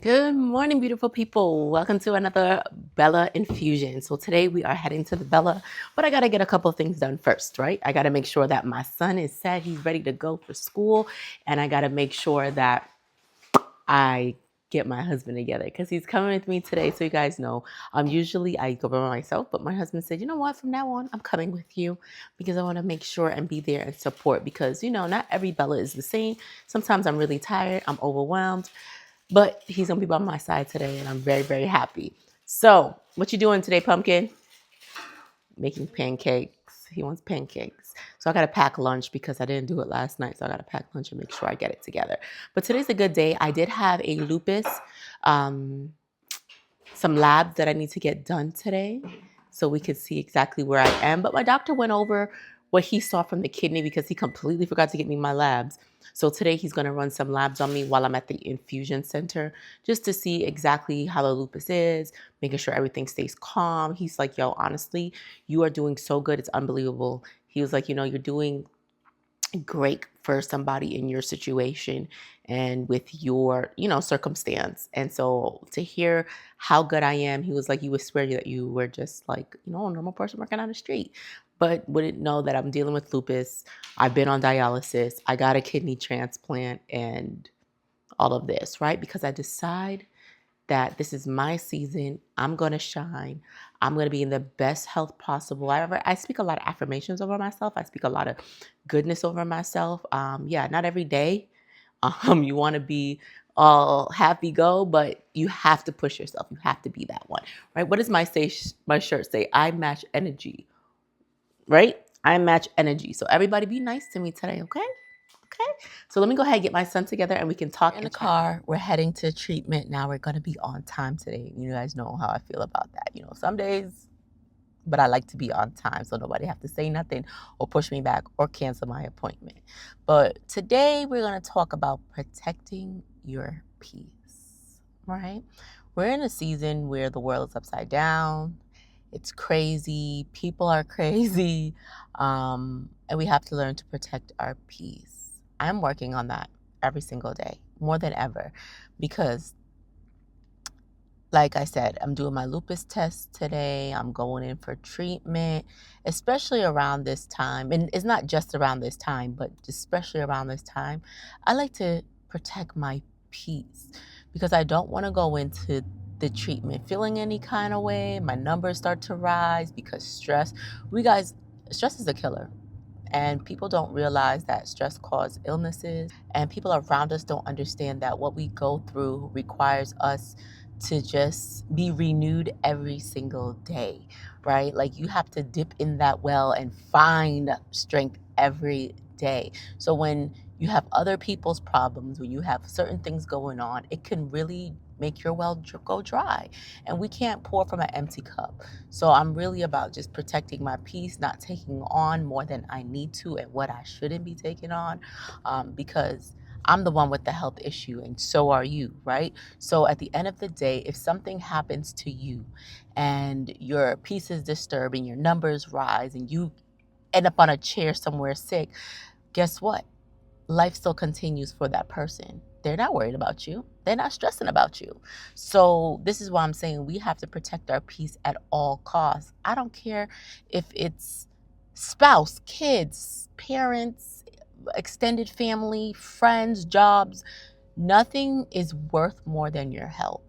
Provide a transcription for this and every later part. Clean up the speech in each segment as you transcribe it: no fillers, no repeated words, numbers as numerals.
Good morning, beautiful people. Welcome to another Bella Infusion. So today we are heading to the Bella, but I got to get a couple things done first, right? I got to make sure that my son is set, he's ready to go for school, and I got to make sure that I get my husband together because he's coming with me today. So you guys know, usually I go by myself, but my husband said, you know what, from now on, I'm coming with you because I want to make sure and be there and support because, not every Bella is the same. Sometimes I'm really tired, I'm overwhelmed. But he's gonna be by my side today, and I'm very, very happy. So, what you doing today, Pumpkin? Making pancakes. He wants pancakes. So I gotta pack lunch because I didn't do it last night. So I gotta pack lunch and make sure I get it together. But today's a good day. I did have a lupus, um, some labs that I need to get done today, so we could see exactly where I am. But my doctor went over what he saw from the kidney because he completely forgot to get me my labs. So today he's going to run some labs on me while I'm at the infusion center just to see exactly how the lupus is, making sure everything stays calm. He's like, yo, honestly, you are doing so good. It's unbelievable. He was like, you're doing great for somebody in your situation and with your, circumstance. And so to hear how good I am, he was like, you would swear that you were just like, a normal person working on the street, but wouldn't know that I'm dealing with lupus. I've been on dialysis. I got a kidney transplant and all of this, right? Because I decide that this is my season. I'm going to shine. I'm going to be in the best health possible. I speak a lot of affirmations over myself. I speak a lot of goodness over myself. Not every day. You want to be all happy go, but you have to push yourself. You have to be that one, right? What does my shirt say? I match energy, right? I match energy. So everybody be nice to me today, okay? Okay. So let me go ahead and get my son together and we can talk in the car. We're heading to treatment. Now we're going to be on time today. You guys know how I feel about that. Some days, but I like to be on time so nobody have to say nothing or push me back or cancel my appointment. But today we're going to talk about protecting your peace, right? We're in a season where the world is upside down. It's crazy. People are crazy. And we have to learn to protect our peace. I'm working on that every single day, more than ever, because like I said, I'm doing my lupus test today. I'm going in for treatment, especially around this time. And it's not just around this time, but especially around this time. I like to protect my peace because I don't want to go into the treatment feeling any kind of way. My numbers start to rise because stress. Stress is a killer. And people don't realize that stress causes illnesses, and people around us don't understand that what we go through requires us to just be renewed every single day, right? Like you have to dip in that well and find strength every day. So when you have other people's problems, when you have certain things going on, it can really make your well go dry. And we can't pour from an empty cup. So I'm really about just protecting my peace, not taking on more than I need to and what I shouldn't be taking on, because I'm the one with the health issue and so are you, right? So at the end of the day, if something happens to you and your peace is disturbed and your numbers rise and you end up on a chair somewhere sick, guess what? Life still continues for that person. They're not worried about you. They're not stressing about you. So this is why I'm saying we have to protect our peace at all costs. I don't care if it's spouse, kids, parents, extended family, friends, jobs. Nothing is worth more than your health.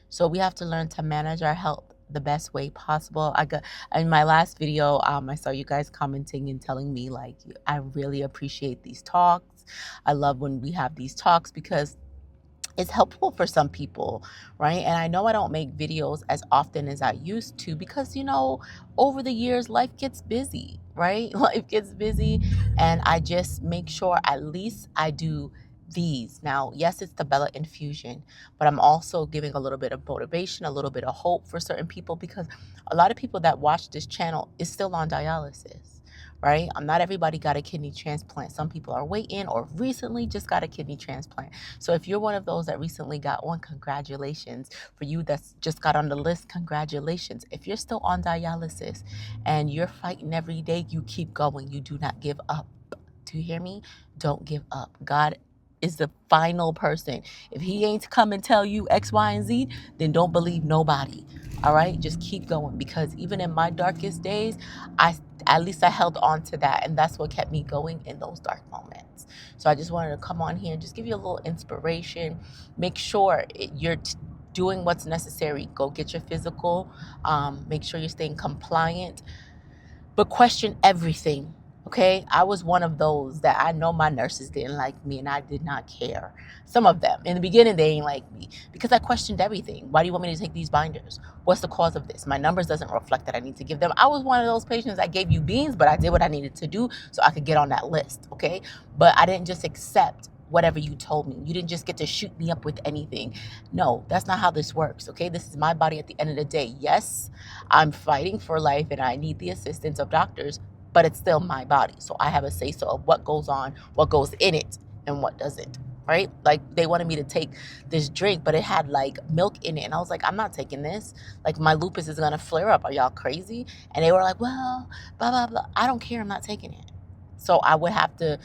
So we have to learn to manage our health the best way possible. I got in my last video, I saw you guys commenting and telling me like I really appreciate these talks. I love when we have these talks because it's helpful for some people, right? And I know I don't make videos as often as I used to because over the years life gets busy, right? Life gets busy, and I just make sure at least I do these. Now, yes, it's the Bella Infusion, but I'm also giving a little bit of motivation, a little bit of hope for certain people because a lot of people that watch this channel is still on dialysis, right? Not everybody got a kidney transplant. Some people are waiting or recently just got a kidney transplant. So if you're one of those that recently got one, congratulations. For you that's just got on the list, congratulations. If you're still on dialysis and you're fighting every day, you keep going. You do not give up. Do you hear me? Don't give up. God is the final person. If he ain't come and tell you X, Y, and Z, then don't believe nobody. All right, just keep going, because even in my darkest days, at least I held on to that, and that's what kept me going in those dark moments. So I just wanted to come on here and just give you a little inspiration. Make sure you're doing what's necessary. Go get your physical. Make sure you're staying compliant, but question everything. Okay, I was one of those that I know my nurses didn't like me, and I did not care. Some of them in the beginning, they ain't like me because I questioned everything. Why do you want me to take these binders? What's the cause of this? My numbers doesn't reflect that I need to give them. I was one of those patients that gave you beans, but I did what I needed to do so I could get on that list. Okay, but I didn't just accept whatever you told me. You didn't just get to shoot me up with anything. No, that's not how this works. Okay, this is my body at the end of the day. Yes, I'm fighting for life and I need the assistance of doctors, but it's still my body. So I have a say so of what goes on, what goes in it, and what doesn't. Right? Like, they wanted me to take this drink, but it had like milk in it. And I was like, I'm not taking this. Like, my lupus is going to flare up. Are y'all crazy? And they were like, well, blah, blah, blah. I don't care. I'm not taking it. So I would have to,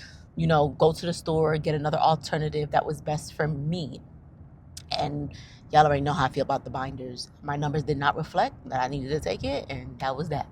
go to the store, get another alternative that was best for me. And y'all already know how I feel about the binders. My numbers did not reflect that I needed to take it, and that was that.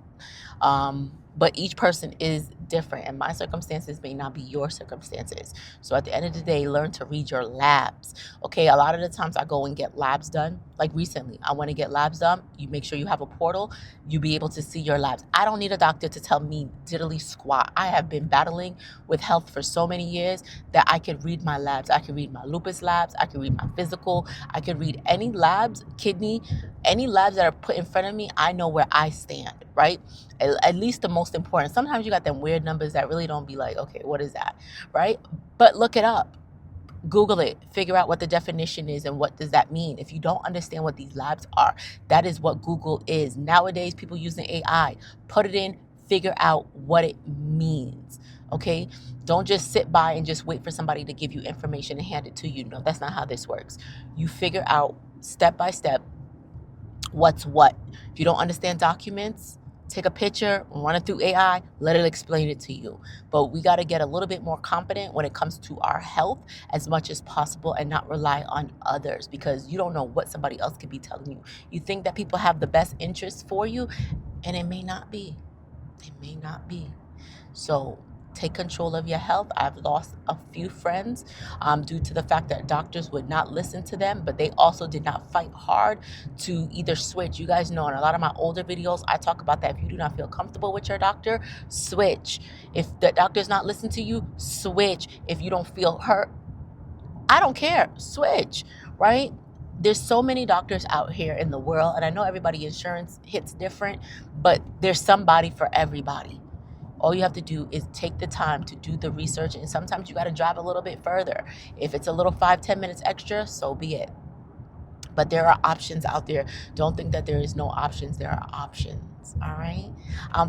But each person is different, and my circumstances may not be your circumstances. So at the end of the day, learn to read your labs. Okay, a lot of the times I go and get labs done. Like recently, I want to get labs done. You make sure you have a portal. You be able to see your labs. I don't need a doctor to tell me diddly squat. I have been battling with health for so many years that I can read my labs. I can read my lupus labs. I can read my physical. I can read any labs, kidney, any labs that are put in front of me. I know where I stand, right? At least the most important. Sometimes you got them weird numbers that really don't be like, okay, what is that, right? But look it up. Google it, figure out what the definition is and what does that mean. If you don't understand what these labs are, that is what Google is. Nowadays, people using AI, put it in, figure out what it means, okay? Don't just sit by and just wait for somebody to give you information and hand it to you. No, that's not how this works. You figure out step by step what's what. If you don't understand documents, take a picture, run it through AI, let it explain it to you. But we got to get a little bit more competent when it comes to our health as much as possible and not rely on others, because you don't know what somebody else could be telling you. You think that people have the best interests for you, and it may not be. It may not be. So take control of your health. I've lost a few friends due to the fact that doctors would not listen to them, but they also did not fight hard to either switch. You guys know in a lot of my older videos, I talk about that. If you do not feel comfortable with your doctor, switch. If the doctor's not listening to you, switch. If you don't feel hurt, I don't care, switch, right? There's so many doctors out here in the world, and I know everybody insurance hits different, but there's somebody for everybody. All you have to do is take the time to do the research, and sometimes you got to drive a little bit further. If it's a little 5-10 minutes extra, so be it. But there are options out there. Don't think that there is no options. There are options, all right?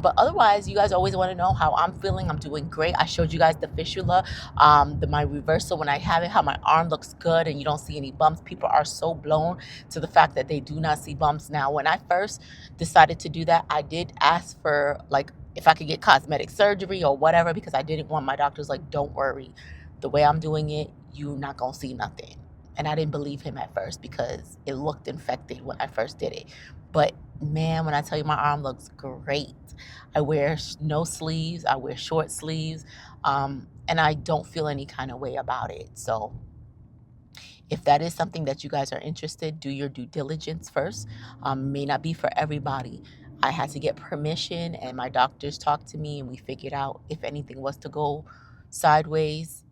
But otherwise, you guys always want to know how I'm feeling. I'm doing great. I showed you guys the fistula, my reversal when I have it, how my arm looks good and you don't see any bumps. People are so blown to the fact that they do not see bumps. Now, when I first decided to do that, I did ask for, like, if I could get cosmetic surgery or whatever, because I didn't want my doctors like, don't worry. The way I'm doing it, you're not going to see nothing. And I didn't believe him at first because it looked infected when I first did it. But man, when I tell you my arm looks great. I wear no sleeves. I wear short sleeves. And I don't feel any kind of way about it. So if that is something that you guys are interested, do your due diligence first. May not be for everybody. I had to get permission and my doctors talked to me and we figured out if anything was to go sideways,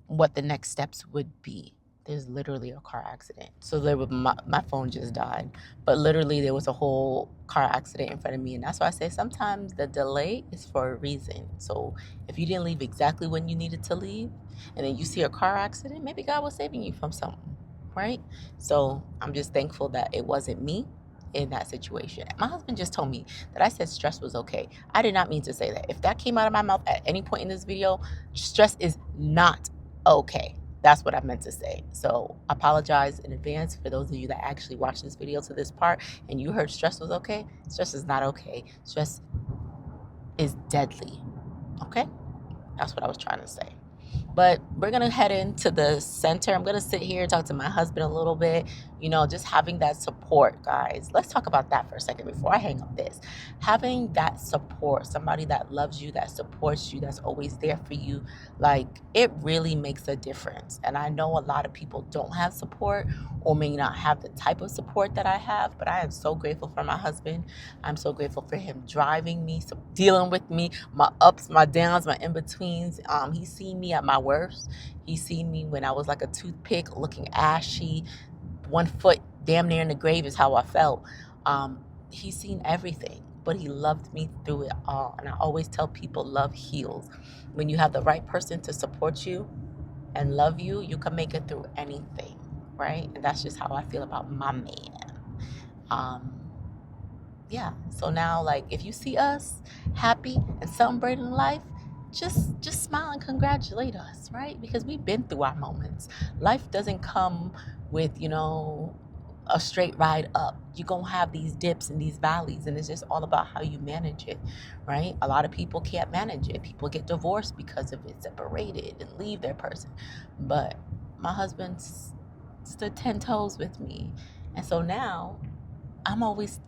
what the next steps would be. There's literally a car accident. So my phone just died. But literally there was a whole car accident in front of me. And that's why I say sometimes the delay is for a reason. So if you didn't leave exactly when you needed to leave, and then you see a car accident, maybe God was saving you from something, right? So I'm just thankful that it wasn't me in that situation. My husband just told me that I said stress was okay. I did not mean to say that. If that came out of my mouth at any point in this video, stress is not okay. That's what I meant to say. So I apologize in advance for those of you that actually watched this video to this part and you heard stress was okay. Stress is not okay. Stress is deadly. Okay? That's what I was trying to say. But we're going to head into the center. I'm going to sit here and talk to my husband a little bit, just having that support, guys. Let's talk about that for a second before I hang up this. Having that support, somebody that loves you, that supports you, that's always there for you, like, it really makes a difference. And I know a lot of people don't have support or may not have the type of support that I have, but I am so grateful for my husband. I'm so grateful for him driving me, so dealing with me, my ups, my downs, my in-betweens. He's seen me at my worst. He's seen me when I was like a toothpick, looking ashy, 1 foot damn near in the grave is how I felt. He's seen everything, but he loved me through it all. And I always tell people love heals. When you have the right person to support you and love you, you can make it through anything, right? And that's just how I feel about my man. Yeah, so now, like, if you see us happy and celebrating life, just smile and congratulate us, right? Because we've been through our moments. Life doesn't come with a straight ride up. You're gonna have these dips and these valleys, and it's just all about how you manage it, right? A lot of people can't manage it. People get divorced because of it, separated, and leave their person. But my husband stood 10 toes with me, and so now I'm always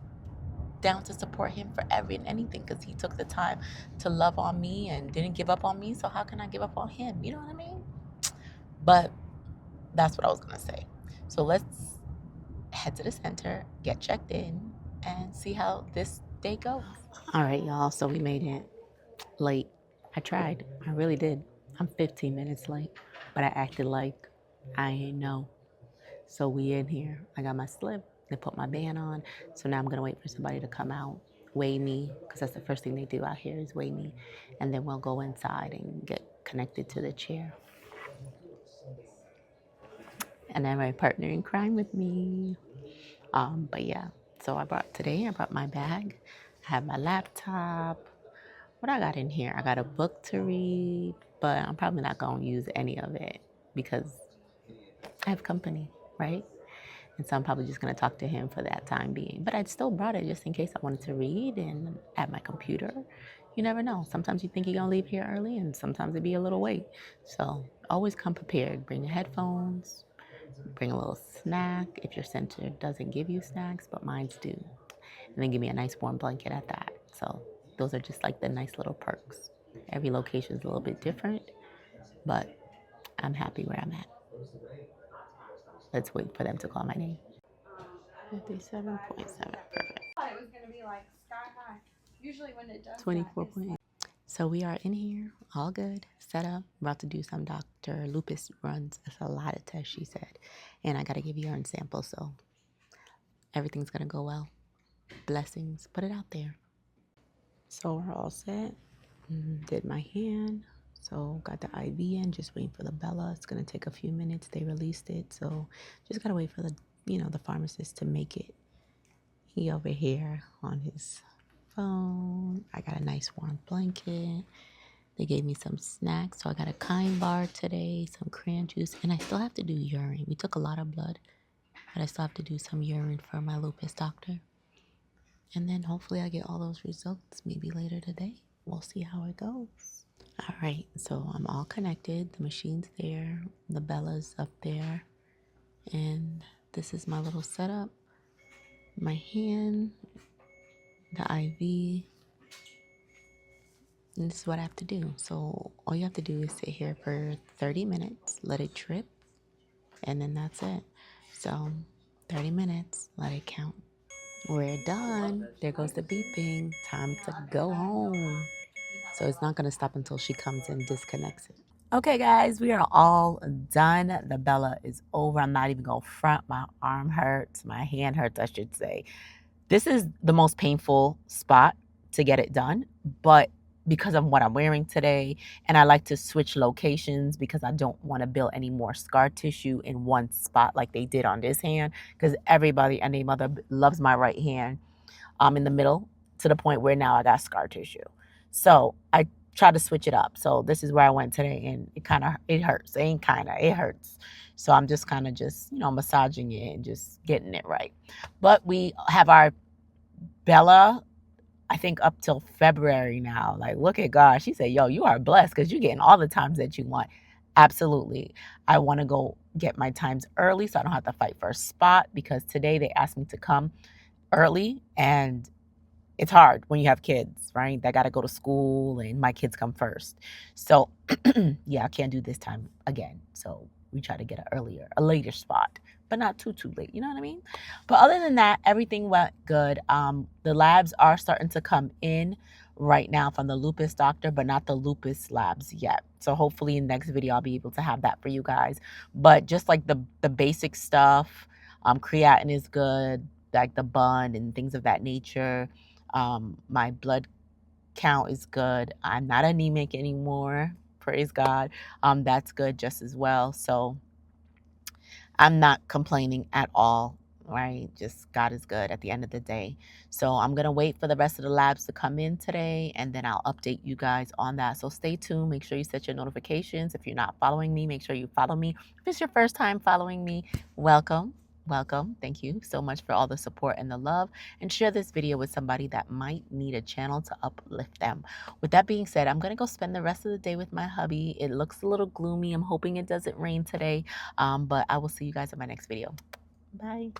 down to support him for every and anything, because he took the time to love on me and didn't give up on me. So how can I give up on him? You know what I mean? But that's what I was gonna say. So let's head to the center, get checked in, and see how this day goes. All right, y'all. So we made it late. I tried. I really did. I'm 15 minutes late, but I acted like I ain't know. So we in here. I got my slip. They put my band on. So now I'm going to wait for somebody to come out, weigh me, because that's the first thing they do out here is weigh me. And then we'll go inside and get connected to the chair. And then my partner in crime with me. But yeah, so I brought my bag. I have my laptop. What I got in here? I got a book to read, but I'm probably not going to use any of it because I have company, right? And so I'm probably just going to talk to him for that time being. But I'd still brought it just in case I wanted to read and at my computer. You never know. Sometimes you think you're going to leave here early, and sometimes it'd be a little wait. So always come prepared. Bring your headphones. Bring a little snack if your center doesn't give you snacks, but mine's do. And then give me a nice warm blanket at that. So those are just like the nice little perks. Every location is a little bit different, but I'm happy where I'm at. Let's wait for them to call my name. 57.7, perfect. I thought it was going to be like sky high. Usually when it does 24.8. So we are in here, all good, set up, about to do some Dr. Lupus runs. It's a lot of tests, she said. And I got to give urine samples, so everything's going to go well. Blessings, put it out there. So we're all set. Did my hand. So got the IV in, just waiting for the Bella. It's going to take a few minutes. They released it, so just got to wait for the pharmacist to make it. He over here on his phone. I got a nice warm blanket. They gave me some snacks. So I got a Kind bar today, some cran juice, and I still have to do urine. We took a lot of blood, but I still have to do some urine for my lupus doctor. And then hopefully I get all those results maybe later today. We'll see how it goes. All right, so I'm all connected. The machine's there. The Bella's up there. And this is my little setup. My hand, the IV. And this is what I have to do. So all you have to do is sit here for 30 minutes, let it trip, and then that's it. So 30 minutes, let it count. We're done. There goes the beeping. Time to go home. So it's not going to stop until she comes and disconnects it. Okay, guys, we are all done. The Bella is over. I'm not even going to front. My arm hurts. My hand hurts, I should say. This is the most painful spot to get it done, but because of what I'm wearing today, and I like to switch locations because I don't want to build any more scar tissue in one spot like they did on this hand, because everybody and their mother loves my right hand in the middle to the point where now I got scar tissue. So I try to switch it up. So this is where I went today, and it hurts. It hurts. So I'm just kind of massaging it and just getting it right. But we have our Bella, I think, up till February now. Like, look at God. She said, yo, you are blessed because you're getting all the times that you want. Absolutely. I want to go get my times early so I don't have to fight for a spot, because today they asked me to come early, and it's hard when you have kids, right? That got to go to school, and my kids come first. So, yeah, I can't do this time again. So we try to get a later spot, but not too late. You know what I mean? But other than that, everything went good. The labs are starting to come in right now from the lupus doctor, but not the lupus labs yet. So hopefully in the next video I'll be able to have that for you guys. But just like the basic stuff, creatinine is good, like the bun and things of that nature. My blood count is good. I'm not anemic anymore. Praise God. That's good just as well. So I'm not complaining at all, right? Just God is good at the end of the day. So I'm going to wait for the rest of the labs to come in today, and then I'll update you guys on that. So stay tuned. Make sure you set your notifications. If you're not following me, make sure you follow me. If it's your first time following me, welcome. Welcome. Thank you so much for all the support and the love. And share this video with somebody that might need a channel to uplift them. With that being said, I'm going to go spend the rest of the day with my hubby. It looks a little gloomy. I'm hoping it doesn't rain today. But I will see you guys in my next video. Bye.